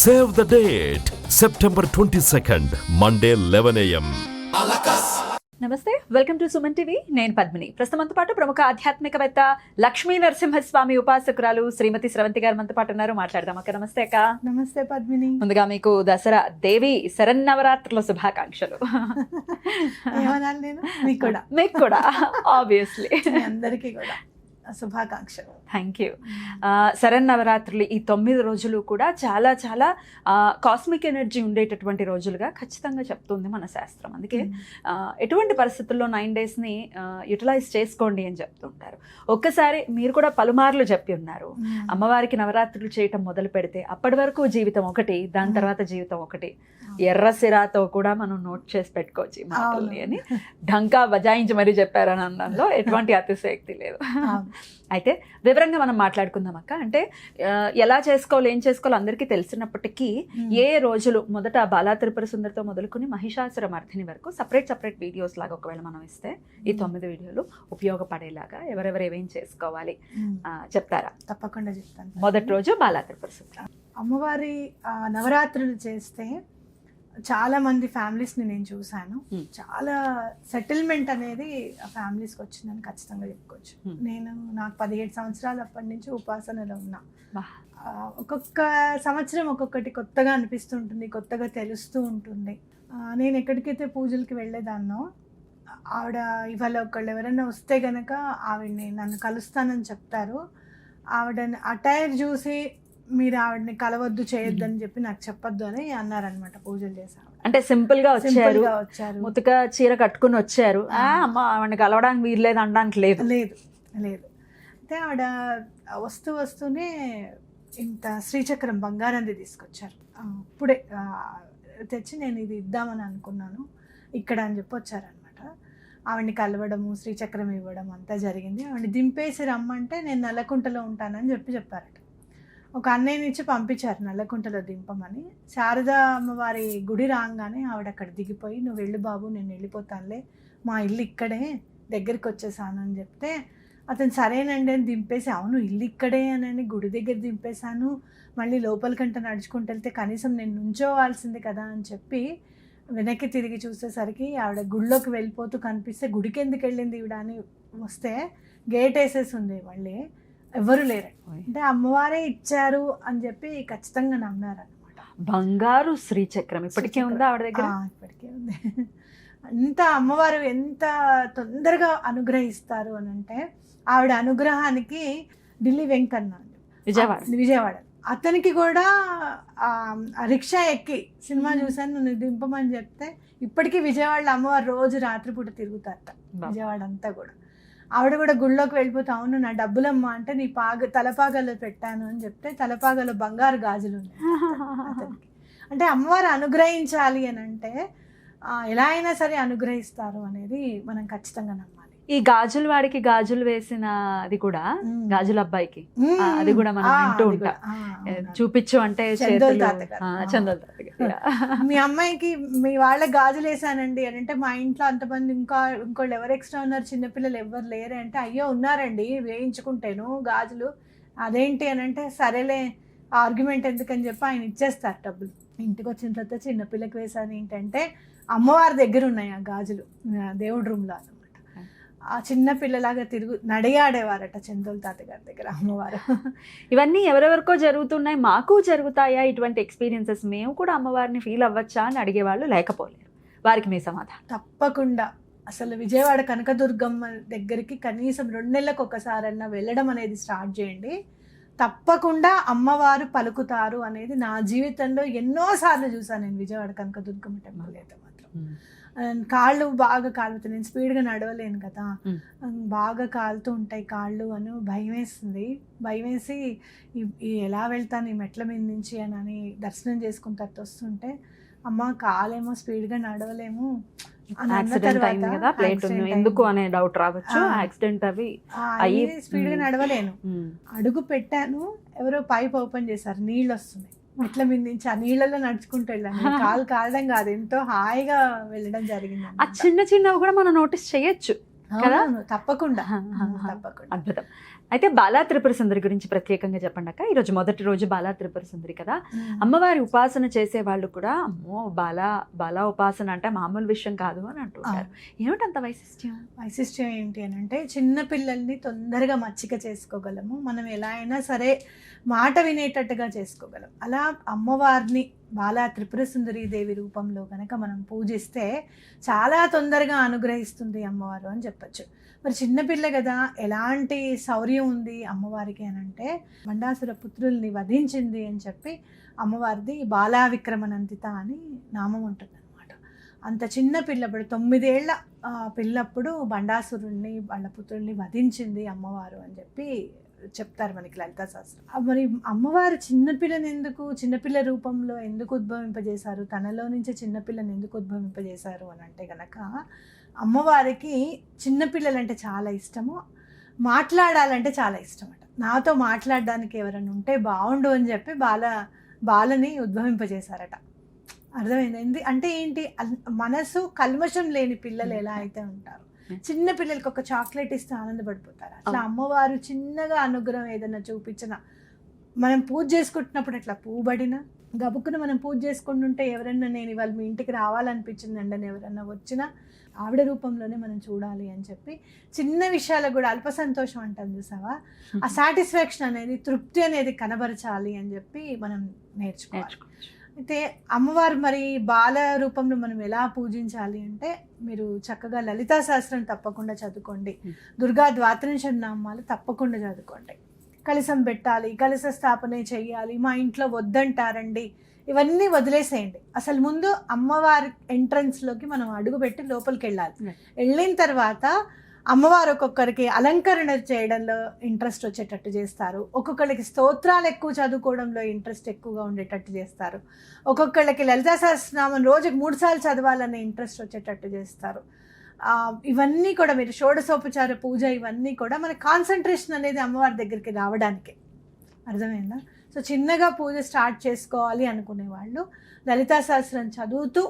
Save the date, September 22nd, Monday 11 a.m. నమస్తే, welcome to Suman TV. నేను పద్మిని. ప్రస్తుతంతో పాటు ప్రముఖ ఆధ్యాత్మికవేత్త లక్ష్మీ నరసింహస్వామి ఉపాసకురాలు శ్రీమతి స్రవంతి గారు మనతో పాటు ఉన్నారు. మాట్లాడదాం అక్క. నమస్తే అక్క. నమస్తే పద్మిని. ముందుగా మీకు దసరా దేవి శరన్నవరాత్రుల శుభాకాంక్షలు. ఏమన్నాను నేను? మీకు కూడా ఆబ్వియస్లీ అందరికీ కూడా శుభాకాంక్షలు. Thank you. శరన్నవరాత్రులు ఈ 9 రోజులు కూడా చాలా చాలా కాస్మిక్ ఎనర్జీ ఉండేటటువంటి రోజులుగా ఖచ్చితంగా చెప్తుంది మన శాస్త్రం. అందుకే ఎటువంటి పరిస్థితుల్లో 9 డేస్ని యూటిలైజ్ చేసుకోండి అని చెప్తుంటారు. ఒక్కసారి మీరు కూడా పలుమార్లు చెప్పి ఉన్నారు, అమ్మవారికి నవరాత్రులు చేయటం మొదలు పెడితే అప్పటి వరకు జీవితం ఒకటి, దాని తర్వాత జీవితం ఒకటి. ఎర్ర సిరాతో కూడా మనం నోట్ చేసి పెట్టుకోవచ్చు ఈ మాటల్ని అని ఢంకా బజాయించి మరీ చెప్పారని అనడంలో ఎటువంటి అతిశయోక్తి లేదు. అయితే వివరంగా మనం మాట్లాడుకుందాం అక్క. అంటే ఎలా చేసుకోవాలి, ఏం చేసుకోవాలో అందరికీ తెలిసినప్పటికీ ఏ రోజులు మొదట బాలా త్రిపుర సుందరితో మొదలుకొని మహిషాసుర మర్దిని వరకు సపరేట్ వీడియోస్ లాగా ఒకవేళ మనం ఇస్తే ఈ 9 వీడియోలు ఉపయోగపడేలాగా ఎవరెవరు ఏమేం చేసుకోవాలి చెప్తారా? తప్పకుండా చెప్తాను. మొదటి రోజు బాలా త్రిపుర సుందరి అమ్మవారి నవరాత్రులు చేస్తే చాలా మంది ఫ్యామిలీస్ని నేను చూశాను. చాలా సెటిల్మెంట్ అనేది ఆ ఫ్యామిలీస్కి వచ్చిందని ఖచ్చితంగా చెప్పుకోవచ్చు. నాకు 17 సంవత్సరాలు అప్పటి నుంచి ఉపాసనలో ఉన్నా. ఒక్కొక్క సంవత్సరం ఒక్కొక్కటి కొత్తగా అనిపిస్తుంటుంది, కొత్తగా తెలుస్తూ ఉంటుంది. నేను ఎక్కడికైతే పూజలకి వెళ్ళేదాన్నో ఆవిడ ఇవాళ ఒకళ్ళు ఎవరైనా వస్తే గనక ఆవిడని నన్ను కలుస్తానని చెప్తారు. ఆవిడని అటైర్ చూసి మీరు ఆవిడని కలవద్దు, చేయొద్దని చెప్పి నాకు చెప్పొద్దు అని అన్నారనమాట పూజలు చేశారు. అంటే సింపుల్ గా వచ్చారు, ముతక చీర కట్టుకుని వచ్చారు, అమ్మ ఆవిడని కలవడానికి వీల్లేదు అనడానికి లేదు. అయితే ఆవిడ వస్తూనే ఇంత శ్రీచక్రం బంగారంది తీసుకొచ్చారు. ఇప్పుడే తెచ్చి నేను ఇది ఇద్దామని అనుకున్నాను ఇక్కడ అని చెప్పి వచ్చారనమాట. ఆవిడని కలవడము, శ్రీచక్రం ఇవ్వడం అంతా జరిగింది. ఆవిడని దింపేసి రమ్మంటే నేను నల్లకుంటలో ఉంటానని చెప్పారట. ఒక అన్నయ్యని ఇచ్చి పంపించారు నల్లకుంటలో దింపమని. శారదా అమ్మవారి గుడి రాగానే ఆవిడ అక్కడ దిగిపోయి, నువ్వు వెళ్ళు బాబు, నేను వెళ్ళిపోతానులే, మా ఇల్లు ఇక్కడే, దగ్గరికి వచ్చేసాను అని చెప్తే అతను సరేనండి అని దింపేసి, అవును ఇల్లు ఇక్కడే అని గుడి దగ్గర దింపేశాను, మళ్ళీ లోపలికంట నడుచుకుంటూ వెళ్తే కనీసం నేను నుంచోవాల్సింది కదా అని చెప్పి వెనక్కి తిరిగి చూసేసరికి ఆవిడ గుడిలోకి వెళ్ళిపోతూ కనిపిస్తే, గుడికి ఎందుకు వెళ్ళింది ఈవిడ అని వస్తే గేట్ వేసేసి ఉంది, మళ్ళీ ఎవరు లేరు. అంటే అమ్మవారే ఇచ్చారు అని చెప్పి ఖచ్చితంగా నమ్మారు అనమాట. బంగారు శ్రీచక్రం ఇప్పటికే ఉందా ఆవిడ దగ్గర? ఇప్పటికే ఉంది. అంత అమ్మవారు ఎంత తొందరగా అనుగ్రహిస్తారు అని అంటే, ఆవిడ అనుగ్రహానికి ఢిల్లీ వెంకన్న విజయవాడ అతనికి కూడా రిక్షా ఎక్కి సినిమా చూసాను, నువ్వు దింపమని చెప్తే ఇప్పటికీ విజయవాడలో అమ్మవారు రోజు రాత్రిపూట తిరుగుతారట విజయవాడ అంతా కూడా. ఆవిడ కూడా గుళ్ళోకి వెళ్ళిపోతే, అవును నా డబ్బులమ్మా అంటే నీ తలపాగలో పెట్టాను అని చెప్తే తలపాగలో బంగారు గాజులు ఉన్నాయి అతనికి. అంటే అమ్మవారు అనుగ్రహించాలి అని అంటే ఎలా అయినా సరే అనుగ్రహిస్తారు అనేది మనం ఖచ్చితంగా నమ్మాలి. ఈ గాజులు వాడికి గాజులు వేసిన అది కూడా గాజుల అబ్బాయికి అది కూడా మనం వింటూ ఉంటాం. చూపించు అంటే చందోల్ మీ అమ్మాయికి మీ వాళ్ళకి గాజులు వేసానండి అని అంటే, మా ఇంట్లో అంతమంది ఇంకోళ్ళు ఎవరు ఎక్స్ట్రా ఉన్నారు, చిన్నపిల్లలు ఎవరు లేరు అంటే, అయ్యో ఉన్నారండి వేయించుకుంటేను గాజులు, అదేంటి అని అంటే, సరేలే ఆర్గ్యుమెంట్ ఎందుకని చెప్పి ఆయన ఇచ్చేస్తారు డబ్బులు. ఇంటికి వచ్చిన తర్వాత చిన్నపిల్లకి వేసాను ఏంటంటే, అమ్మవారి దగ్గర ఉన్నాయి ఆ గాజులు దేవుడి రూమ్లో అనమాట. ఆ చిన్న పిల్లలాగా నడియాడేవారట చందోల్ తాతగారి దగ్గర అమ్మవారు. ఇవన్నీ ఎవరెవరికో జరుగుతున్నాయి, మాకు జరుగుతాయా ఇటువంటి ఎక్స్పీరియన్సెస్, మేము కూడా అమ్మవారిని ఫీల్ అవ్వచ్చా అని అడిగేవాళ్ళు లేకపోలేరు. వారికి మీ సమాధానం? తప్పకుండా. అసలు విజయవాడ కనకదుర్గమ్మ దగ్గరికి కనీసం 2 నెలలకు ఒకసారన్నా వెళ్ళడం అనేది స్టార్ట్ చేయండి. తప్పకుండా అమ్మవారు పలుకుతారు అనేది నా జీవితంలో ఎన్నోసార్లు చూసాను నేను. విజయవాడ కనకదుర్గమ్మ టెంపుల్ అయితే మాత్రం కాళ్ళు బాగా కాలుతాయి, నేను స్పీడ్గా నడవలేను కదా, బాగా కాలుతూ ఉంటాయి కాళ్ళు అని భయం వేసి ఎలా వెళ్తాను ఈ మెట్ల మీద నుంచి అని దర్శనం చేసుకుని తర్వాత వస్తుంటే, అమ్మ కాలేమో స్పీడ్గా నడవలేము ఎందుకు అనే డౌట్ రావచ్చు. యాక్సిడెంట్ అవి స్పీడ్గా నడవలేను. అడుగు పెట్టాను, ఎవరో పైప్ ఓపెన్ చేశారు, నీళ్ళు వస్తున్నాయి, మెట్ల మీద నుంచి ఆ నీళ్ళలో నడుచుకుంటూ వెళ్ళాను. కాలు కాలడం కాదు, ఎంతో హాయిగా వెళ్ళడం జరిగింది. ఆ చిన్నవి కూడా మనం నోటీస్ చేయొచ్చు. కదా? అవును, తప్పకుండా తప్పకుండా. అద్భుతం. అయితే బాలా త్రిపుర సుందరి గురించి ప్రత్యేకంగా చెప్పండి అక్క. ఈరోజు మొదటి రోజు బాలా త్రిపుర సుందరి కదా. అమ్మవారి ఉపాసన చేసే వాళ్ళు కూడా అమ్మో బాలా ఉపాసన అంటే మామూలు విషయం కాదు అని అంటుంటారు. ఏమిటంత వైశిష్ట్యం ఏంటి అని అంటే, చిన్న పిల్లల్ని తొందరగా మచ్చిక చేసుకోగలము, మనం ఎలా అయినా సరే మాట వినేటట్టుగా చేసుకోగలం. అలా అమ్మవారిని బాలా త్రిపుర సుందరి దేవి రూపంలో కనుక మనం పూజిస్తే చాలా తొందరగా అనుగ్రహిస్తుంది అమ్మవారు అని చెప్పచ్చు. మరి చిన్నపిల్ల కదా, ఎలాంటి శౌర్యం ఉంది అమ్మవారికి అని అంటే, బండాసుర పుత్రుల్ని వధించింది అని చెప్పి అమ్మవారిది బాలా విక్రమనందిత అని నామం ఉంటుందన్నమాట. అంత చిన్న పిల్లప్పుడు 9 ఏళ్ల పిల్లప్పుడు బండాసురుణ్ణి వాళ్ళ పుత్రుల్ని వధించింది అమ్మవారు అని చెప్పి చెప్తారు మనకి లలితా శాస్త్రం. మరి అమ్మవారు చిన్నపిల్ల రూపంలో ఎందుకు ఉద్భవింపజేశారు, తనలో నుంచి చిన్నపిల్లని ఎందుకు ఉద్భవింపజేశారు అని అంటే గనక, అమ్మవారికి చిన్నపిల్లలంటే చాలా ఇష్టము, మాట్లాడాలంటే చాలా ఇష్టం అట. నాతో మాట్లాడడానికి ఎవరైనా ఉంటే బాగుండు అని చెప్పి బాలని ఉద్భవింపజేశారట. అర్థమైంది అంటే ఏంటి, మనసు కల్మషం లేని పిల్లలు ఎలా అయితే ఉంటారు, చిన్న పిల్లలకి ఒక చాక్లెట్ ఇస్తే ఆనందపడిపోతారు, అట్లా అమ్మవారు చిన్నగా అనుగ్రహం ఏదైనా చూపించిన, మనం పూజ చేసుకుంటున్నప్పుడు అట్లా పూబడినా గబుక్కున మనం పూజ చేసుకుంటుంటే ఎవరన్నా నేను ఇవాళ మీ ఇంటికి రావాలనిపించిందండి అని ఎవరన్నా వచ్చినా ఆవిడ రూపంలోనే మనం చూడాలి అని చెప్పి, చిన్న విషయాలకు కూడా అల్ప సంతోషం అంటాం చూసావా, ఆ సాటిస్ఫాక్షన్ అనేది, తృప్తి అనేది కనబరచాలి అని చెప్పి మనం నేర్చుకోవాలి. అయితే అమ్మవారు మరి బాల రూపంలో మనం ఎలా పూజించాలి అంటే, మీరు చక్కగా లలితా శాస్త్రం తప్పకుండా చదువుకోండి, దుర్గా ద్వాత్రింశ నామాలు తప్పకుండా చదువుకోండి, కలశం పెట్టాలి, కలశ స్థాపన చెయ్యాలి, మా ఇంట్లో వద్దంటారండి, ఇవన్నీ వదిలేసేయండి. అసలు ముందు అమ్మవారి ఎంట్రన్స్లోకి మనం అడుగుపెట్టి లోపలికి వెళ్ళాలి. వెళ్ళిన తర్వాత అమ్మవారు ఒక్కొక్కరికి అలంకరణ చేయడంలో ఇంట్రెస్ట్ వచ్చేటట్టు చేస్తారు, ఒక్కొక్కరికి స్తోత్రాలు ఎక్కువ చదువుకోవడంలో ఇంట్రెస్ట్ ఎక్కువగా ఉండేటట్టు చేస్తారు, ఒక్కొక్కళ్ళకి లలితా సహస్రనామం రోజుకి 3 సార్లు చదవాలనే ఇంట్రెస్ట్ వచ్చేటట్టు చేస్తారు. ఇవన్నీ కూడా మీరు షోడశోపచార పూజ ఇవన్నీ కూడా మన కాన్సన్ట్రేషన్ అనేది అమ్మవారి దగ్గరికి రావడానికి. అర్థమైందా? సో చిన్నగా పూజ స్టార్ట్ చేసుకోవాలి అనుకునే వాళ్ళు లలితా సహస్రం చదువుతూ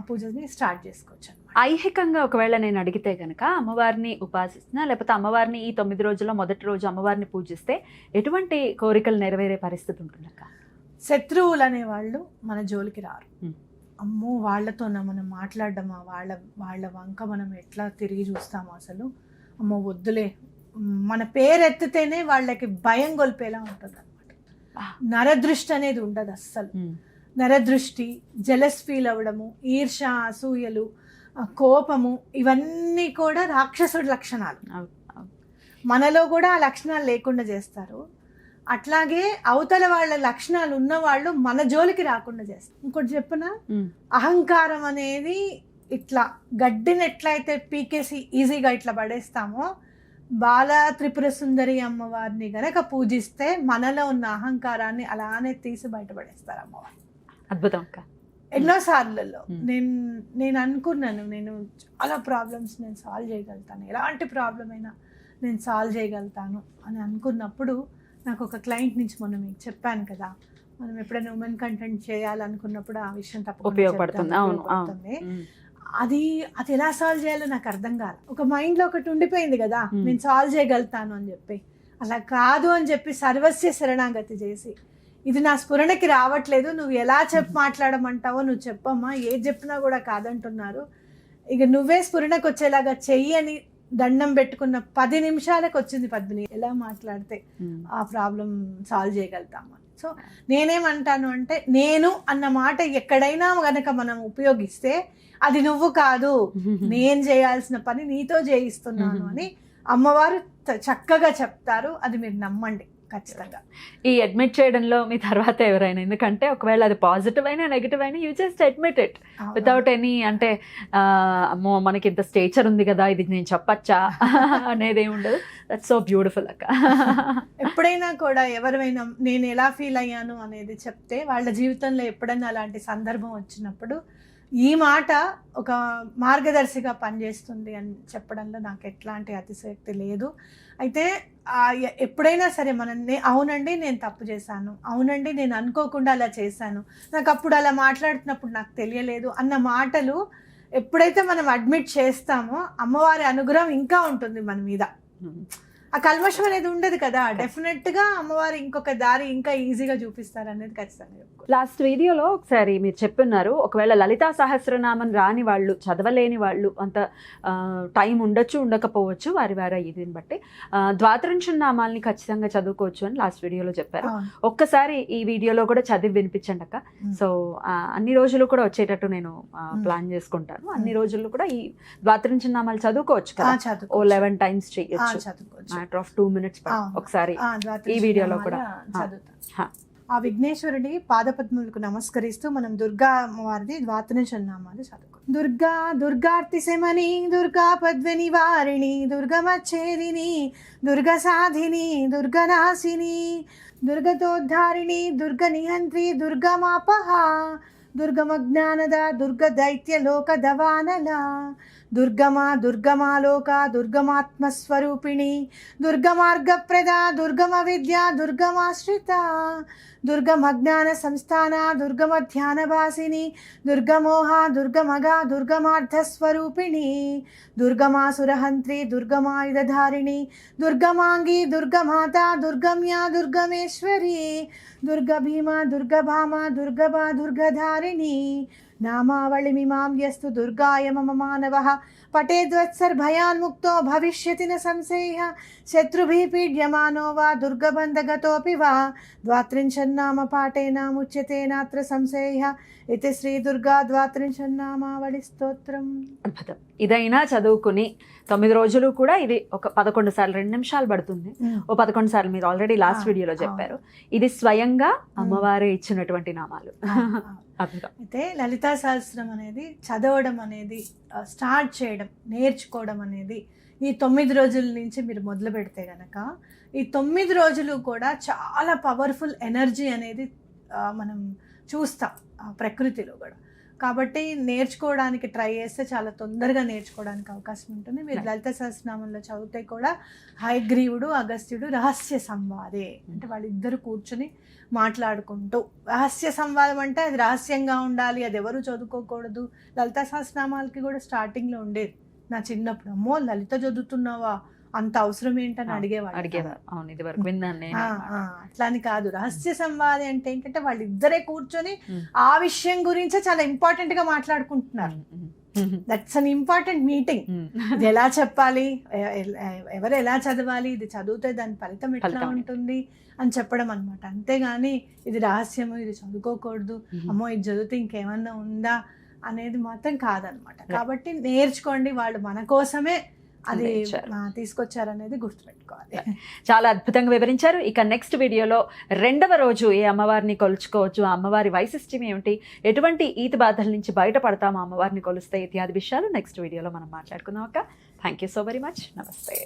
పూజని స్టార్ట్ చేసుకోవచ్చు. ఐహికంగా ఒకవేళ నేను అడిగితే కనుక, అమ్మవారిని ఉపాసిస్తున్నా లేకపోతే అమ్మవారిని ఈ 9 రోజుల్లో మొదటి రోజు అమ్మవారిని పూజిస్తే ఎటువంటి కోరికలు నెరవేరే పరిస్థితి ఉంటుందక్క? శత్రువులు అనేవాళ్ళు మన జోలికి రారు. అమ్మో వాళ్ళతో మనం మాట్లాడడమా, వాళ్ళ వంక మనం ఎట్లా తిరిగి చూస్తామో, అసలు అమ్మో వద్దులే, మన పేరు ఎత్తితేనే వాళ్ళకి భయం గొల్పేలా ఉంటుంది అనమాట. నరదృష్టి అనేది ఉండదు అస్సలు. నరదృష్టి, జలస్ ఫీల్ అవ్వడము, ఈర్ష, అసూయలు, కోపము, ఇవన్నీ కూడా రాక్షసుడి లక్షణాలు. మనలో కూడా ఆ లక్షణాలు లేకుండా చేస్తారు. అట్లాగే అవతల వాళ్ళ లక్షణాలు ఉన్నవాళ్ళు మన జోలికి రాకుండా చేస్తారు. ఇంకోటి చెప్పనా, అహంకారం అనేది ఇట్లా గడ్డిని ఎట్లయితే పీకేసి ఈజీగా ఇట్లా పడేస్తామో, బాలా త్రిపుర సుందరి అమ్మవారిని గనక పూజిస్తే మనలో ఉన్న అహంకారాన్ని అలానే తీసి బయటపడేస్తారు అమ్మవారు. అద్భుతం అక్క. ఎన్నోసార్లలో నేను అనుకున్నాను, నేను చాలా ప్రాబ్లమ్స్ నేను సాల్వ్ చేయగలుగుతాను, ఎలాంటి ప్రాబ్లం అయినా నేను సాల్వ్ చేయగలుగుతాను అని అనుకున్నప్పుడు, నాకు ఒక క్లయింట్ నుంచి మొన్న మీకు చెప్పాను కదా, మనం ఎప్పుడైనా ఉమెన్ కంటెంట్ చేయాలనుకున్నప్పుడు ఆ విషయం తప్పకుండా ఉపయోగపడుతుంది. అది ఎలా సాల్వ్ చేయాలో నాకు అర్థం కాదు. ఒక మైండ్లో ఒకటి ఉండిపోయింది కదా, నేను సాల్వ్ చేయగలుగుతాను అని చెప్పి. అలా కాదు అని చెప్పి సర్వస్య శరణాగతి చేసి, ఇది నా స్ఫురణకి రావట్లేదు, నువ్వు ఎలా మాట్లాడమంటావో నువ్వు చెప్పమ్మా, ఏది చెప్పినా కూడా కాదంటున్నారు, ఇక నువ్వే స్ఫురణకు వచ్చేలాగా చెయ్యి అని దండం పెట్టుకున్న 10 నిమిషాలకు వచ్చింది పద్మిని, ఎలా మాట్లాడితే ఆ ప్రాబ్లం సాల్వ్ చేయగలుగుతాము. సో నేనేమంటాను అంటే, నేను అన్న మాట ఎక్కడైనా గనక మనం ఉపయోగిస్తే, అది నువ్వు కాదు, నేను చేయాల్సిన పని నీతో చేయిస్తున్నాను అని అమ్మవారు చక్కగా చెప్తారు. అది మీరు నమ్మండి ఖచ్చితంగా. ఈ అడ్మిట్ చేయడంలో మీ తర్వాత ఎవరైనా, ఎందుకంటే ఒకవేళ అది పాజిటివ్ అయినా నెగిటివ్ అయినా, you just admit it without any అంటే అమ్మో మనకి ఇంత స్టేచర్ ఉంది కదా, ఇది నేను చెప్పచ్చా అనేది ఏమి ఉండదు. దట్స్ సో బ్యూటిఫుల్ అక్క. ఎప్పుడైనా కూడా ఎవరైనా నేను ఎలా ఫీల్ అయ్యాను అనేది చెప్తే, వాళ్ళ జీవితంలో ఎప్పుడైనా అలాంటి సందర్భం వచ్చినప్పుడు ఈ మాట ఒక మార్గదర్శిగా పనిచేస్తుంది అని చెప్పడంలో నాకు ఎట్లాంటి అతిశయోక్తి లేదు. అయితే ఎప్పుడైనా సరే మనం అవునండి నేను తప్పు చేశాను, అవునండి నేను అనుకోకుండా అలా చేశాను, నాకు అప్పుడు అలా మాట్లాడుతున్నప్పుడు నాకు తెలియలేదు అన్న మాటలు ఎప్పుడైతే మనం అడ్మిట్ చేస్తామో అమ్మవారి అనుగ్రహం ఇంకా ఉంటుంది మన మీద. ఆ కల్మషం అనేది ఉండదు కదా, డెఫినెట్ గా అమ్మవారు ఇంకొక దారి ఇంకా ఈజీగా చూపిస్తారు అనేది ఖచ్చితంగా చెప్పుకోవాలి. లాస్ట్ వీడియోలో ఒకసారి మీరు చెప్పున్నారు, ఒకవేళ లలితా సహస్రనామం రాని వాళ్ళు, చదవలేని వాళ్ళు, అంత టైం ఉండొచ్చు ఉండకపోవచ్చు వారి వారి ఇదిని బట్టి ద్వాదశ నామాల్ని ఖచ్చితంగా చదువుకోవచ్చు అని లాస్ట్ వీడియోలో చెప్పారు. ఒక్కసారి ఈ వీడియోలో కూడా చదివి వినిపించండి అక్క. సో అన్ని రోజులు కూడా వచ్చేటట్టు నేను ప్లాన్ చేసుకుంటాను. అన్ని రోజుల్లో కూడా ఈ ద్వాదశ నామాలు చదువుకోవచ్చు కదా, ఓ 11 టైమ్స్ చేయొచ్చు. చదువుకోవచ్చు. మ్యాటర్ ఆఫ్ 2 minutes ఒకసారి ఈ వీడియోలో కూడా చదువుతాం. ఆ విఘ్నేశ్వరుడి పాదపద్ములకు నమస్కరిస్తూ మనం దుర్గా అమ్మవారిది ద్వాదశ నామాలు చదువుకో. దుర్గా దుర్గార్తి శమని, దుర్గా పద్మిని వారిణి, దుర్గమచ్ఛేదిని, దుర్గ సాధిని, దుర్గనాశిని, దుర్గతోద్ధారిణి, దుర్గ నిహంత్రి, దుర్గమాపహ, దుర్గమజ్ఞానద, దుర్గ దైత్య లోక దవానల, దుర్గమా దుర్గమాలోక, దుర్గమాత్మస్వరూపిణి, దుర్గమార్గప్రద, దుర్గమ విద్య, దుర్గమాశ్రిత, దుర్గమజ్ఞాన సంస్థాన, దుర్గమ ధ్యానభాసిని, దుర్గమోహ, దుర్గమగ, దుర్గమార్థస్వరూపిణి, దుర్గమాసురహంత్రి, దుర్గమాయుధధారిణి, దుర్గమాంగి, దుర్గమాత, దుర్గమ్య, దుర్గమేశ్వరి, దుర్గభీమ, దుర్గభామ, దుర్గభా, దుర్గధారిణి, నామావళిమిమాం యస్తు దుర్గాయ మమ మానవః పఠేద్వత్సర్భయాన్ముక్తో భవిష్యతి న సంశయః శత్రుభిః పీడ్యమానో వా దుర్గబంధగతోపి వా ద్వాత్రింశన్నామ పాఠేనాముచ్యతే నాత్ర సంశయః. ఇది శ్రీ దుర్గా ద్వాత్రింశన్నామావళి స్తోత్రం. అద్భుతం. ఇదైనా చదువుకుని 9 రోజులు కూడా ఇది ఒక 11 సార్లు 2 నిమిషాలు పడుతుంది. ఓ 11 సార్లు మీరు ఆల్రెడీ లాస్ట్ వీడియోలో చెప్పారు. ఇది స్వయంగా అమ్మవారే ఇచ్చినటువంటి నామాలు. అయితే లలితా సహస్రం అనేది చదవడం అనేది, స్టార్ట్ చేయడం, నేర్చుకోవడం అనేది ఈ 9 రోజుల నుంచి మీరు మొదలు పెడితే గనక ఈ 9 రోజులు కూడా చాలా పవర్ఫుల్ ఎనర్జీ అనేది మనం చూస్తాం ప్రకృతిలో కూడా. కాబట్టి నేర్చుకోవడానికి ట్రై చేస్తే చాలా తొందరగా నేర్చుకోవడానికి అవకాశం ఉంటుంది. మీరు లలిత సహస్రనామంలో చదివితే కూడా హయగ్రీవుడు, అగస్త్యుడు రహస్య సంవాదే, అంటే వాళ్ళిద్దరు కూర్చుని మాట్లాడుకుంటూ, రహస్య సంవాదం అంటే అది రహస్యంగా ఉండాలి, అది ఎవరు చదువుకోకూడదు. లలిత సహస్రనామాలకి కూడా స్టార్టింగ్లో ఉండేది. నా చిన్నప్పుడు, అమ్మో లలిత చదువుతున్నావా, అంత అవసరం ఏంటని అడిగేవారు. అవును, ఇది వరకు విన్నాను నేను. అట్లా అని కాదు, రహస్య సంవాది అంటే ఏంటంటే వాళ్ళిద్దరే కూర్చొని ఆ విషయం గురించే చాలా ఇంపార్టెంట్ గా మాట్లాడుకుంటున్నారు. That's an important meeting. ఇది ఎలా చెప్పాలి, ఎవరు ఎలా చదవాలి, ఇది చదివితే దాని ఫలితం ఎట్లా ఉంటుంది అని చెప్పడం అనమాట. అంతేగాని ఇది రహస్యము, ఇది చదువుకోకూడదు, అమ్మో ఇది చదివితే ఇంకేమన్నా ఉందా అనేది మాత్రం కాదనమాట. కాబట్టి నేర్చుకోండి, వాళ్ళు మన కోసమే అది తీసుకొచ్చారనేది గుర్తుపెట్టుకోవాలి. చాలా అద్భుతంగా వివరించారు. ఇక నెక్స్ట్ వీడియోలో 2వ రోజు ఏ అమ్మవారిని కొలుచుకోవచ్చు, ఆ అమ్మవారి వైశిష్ట్యం ఏమిటి, ఎటువంటి ఈతి బాధల నుంచి బయటపడతాము అమ్మవారిని కొలుస్తే ఇత్యాది విషయాలు నెక్స్ట్ వీడియోలో మనం మాట్లాడుకుందాం అక్క. Thank you so very much. నమస్తే.